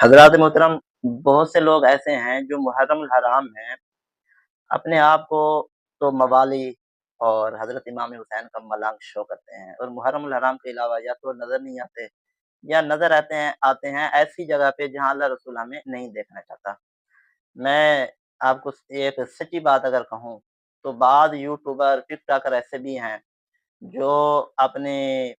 हज़रात मोहतरम, बहुत से लोग ऐसे हैं जो मुहर्रम अल हराम में अपने आप को तो मवाली और हज़रत इमाम हुसैन का मलाक शो करते हैं और मुहर्रम अल हराम के अलावा या तो नज़र नहीं आते या नज़र आते हैं ऐसी जगह पे जहाँ अल्लाह रसूल हमें नहीं देखना चाहता। मैं आपको एक सच्ची बात अगर कहूँ, तो बाद यूट्यूबर, टिकटॉकर ऐसे भी हैं जो अपने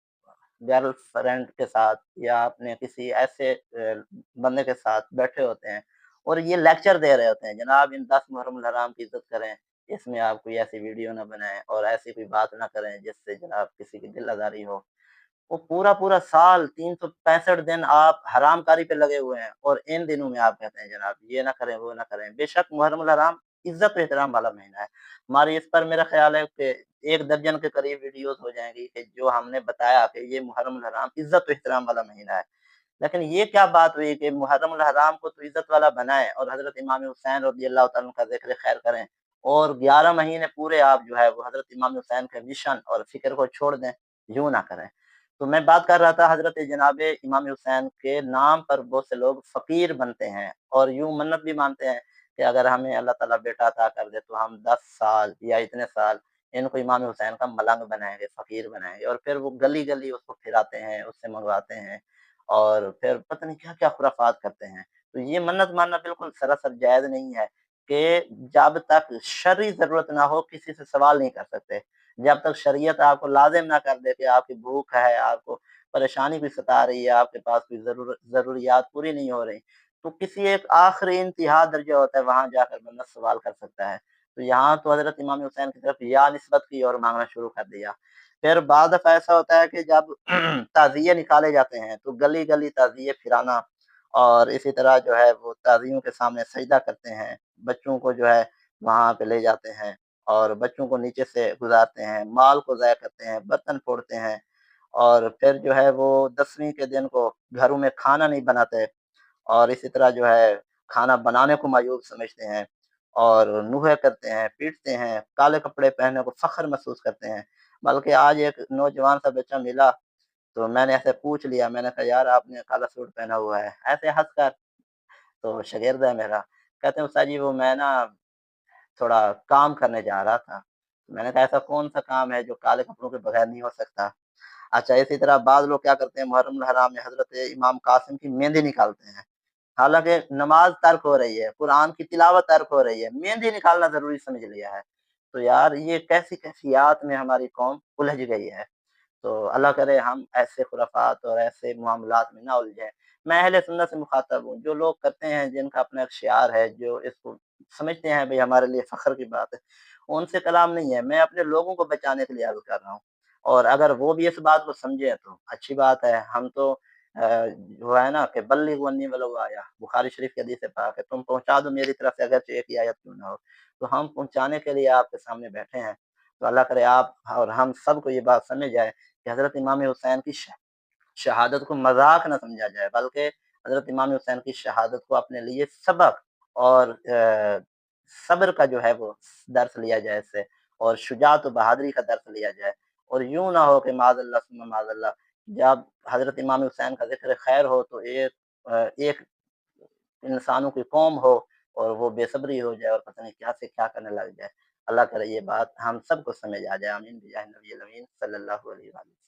गर्लफ्रेंड के साथ या अपने किसी ऐसे बंदे के साथ बैठे होते हैं और ये लेक्चर दे रहे होते हैं, जनाब इन 10 मुहर्रम अल हराम की इज़्ज़त करें, इसमें आप कोई ऐसी वीडियो ना बनाएँ और ऐसी कोई बात ना करें जिससे जनाब किसी की दिल आज़ारी हो। वो पूरा-पूरा साल 365 दिन आप हरामकारी पे लगे हुए हैं और इन दिनों में आप कहते हैं जनाब ये ना करें, वो ना करें। बेशक मुहर्रम अल हराम इज़्ज़त व एहतराम वाला महीना है। हमारी इस पर मेरा ख़्याल है कि 1 दर्जन के करीब वीडियोज़ हो जाएँगी कि जो हमने बताया कि ये मुहर्रम अल हराम इज़्ज़त व एहतराम वाला महीना है। लेकिन ये क्या बात हुई कि मुहर्रम अल हराम को तो इज़्ज़त वाला बनाएँ और हज़रत इमाम हुसैन रज़ियल्लाहु ताला अन्हु का ज़िक्र खैर करें और 11 महीने पूरे आप जो है वो हज़रत इमाम हुसैन के मिशन और फ़िक्र को छोड़ दें, यूँ ना करें। तो मैं बात कर रहा था हज़रत जनाब इमाम हुसैन के नाम पर बहुत से लोग फ़कीर बनते हैं और यूँ मन्नत भी मानते हैं कि अगर हमें अल्लाह ताला बेटा अता कर दे तो हम 10 साल या इतने साल इनको इमाम हुसैन का मलंग बनाएँगे, फ़कीर बनाएँगे और फिर वो गली-गली उसको फिराते हैं, उससे मँगवाते हैं और फिर पता नहीं क्या-क्या खुराफ़ात करते हैं। तो ये मन्नत मानना बिल्कुल सरासर जायज़ नहीं है कि जब तक शरई ज़रूरत ना हो किसी से सवाल नहीं कर सकते। जब तक शरीयत आपको लाज़िम ना कर दे कि आपकी भूख है, आपको परेशानी भी सता रही है, आपके पास कोई ज़रूरियात पूरी नहीं हो रही, तो किसी एक आखिरी इंतहा दर्जा होता है, वहाँ जाकर बंदा सवाल कर सकता है। तो यहाँ तो हज़रत इमाम हुसैन की तरफ या निस्बत की और माँगना शुरू कर दिया। फिर बाद दफ़ा ऐसा होता है कि जब ताज़िए निकाले जाते हैं, तो गली-गली ताज़िए फिराना और इसी तरह जो है वो ताज़ियों के सामने सजदा करते हैं। बच्चों को जो है वहाँ पे ले जाते हैं और बच्चों को नीचे से गुज़ारते हैं, माल को ज़ाया करते हैं, बर्तन फोड़ते हैं और फिर जो है वो 10वीं के दिन को घरों में खाना नहीं बनाते और इसी तरह जो है खाना बनाने को मायूब समझते हैं और नूहे करते हैं, पीटते हैं, काले कपड़े पहनने को फ़ख्र महसूस करते हैं। बल्कि आज एक नौजवान सा बच्चा मिला, तो मैंने ऐसे पूछ लिया, मैंने कहा यार आपने काला सूट पहना हुआ है, ऐसे हँसकर, तो शागिर्द है मेरा, कहते हैं उस्ताद जी वो मैं ना थोड़ा काम करने जा रहा था। मैंने कहा ऐसा कौन-सा काम है जो काले कपड़ों के बगैर नहीं हो सकता? अच्छा इसी तरह बाज़ लोग क्या करते हैं मुहर्रम अल हराम में हज़रत इमाम कासिम की मेहंदी निकालते हैं। हालाँकि नमाज़ तर्क हो रही है, कुरान की तिलावत तर्क हो रही है, मेहंदी निकालना ज़रूरी समझ लिया है। तो यार ये कैसी कैफियत में हमारी कौम उलझ गई है। तो अल्लाह करे हम ऐसे खुराफात और ऐसे मामलात में ना उलझें। मैं अहले सुन्नत से मुखातब हूँ, जो लोग करते हैं जिनका अपना एक शिआर है, जो इसको समझते हैं भई हमारे लिए फ़ख्र की बात है, उनसे कलाम नहीं है। मैं अपने लोगों को बचाने के लिए अर्ज़ कर रहा हूँ और अगर वो भी इस बात को समझे तो अच्छी बात है। हम तो जो है ना कि बल्लिगु अन्नी वलो आया, बुखारी शरीफ की हदीस पाक है, तुम पहुँचा दो मेरी तरफ से अगरचे एक ही आयत क्यों ना हो। तो हम पहुँचाने के लिए आपके सामने बैठे हैं। तो अल्लाह करे आप और हम सबको ये बात समझ आए कि हज़रत इमाम हुसैन की शहादत को मज़ाक ना समझा जाए, बल्कि हज़रत इमाम हुसैन की शहादत को अपने लिए सबक और सब्र का जो है वो दर्स लिया जाए इससे और शुजाअत व बहादुरी का दर्स लिया जाए। और यूँ ना हो कि माज़अल्लाह सुम्मा माज़अल्लाह जब हज़रत इमाम हुसैन का ज़िक्र खैर हो तो एक इंसानों की कौम हो और वो बेसब्री हो जाए और पता नहीं क्या से क्या करने लग जाए। अल्लाह करे ये बात हम सबको समझ आ जाए। आमीन बिजाह नबी अमीन सल्लल्लाहु अलैहि वसल्लम।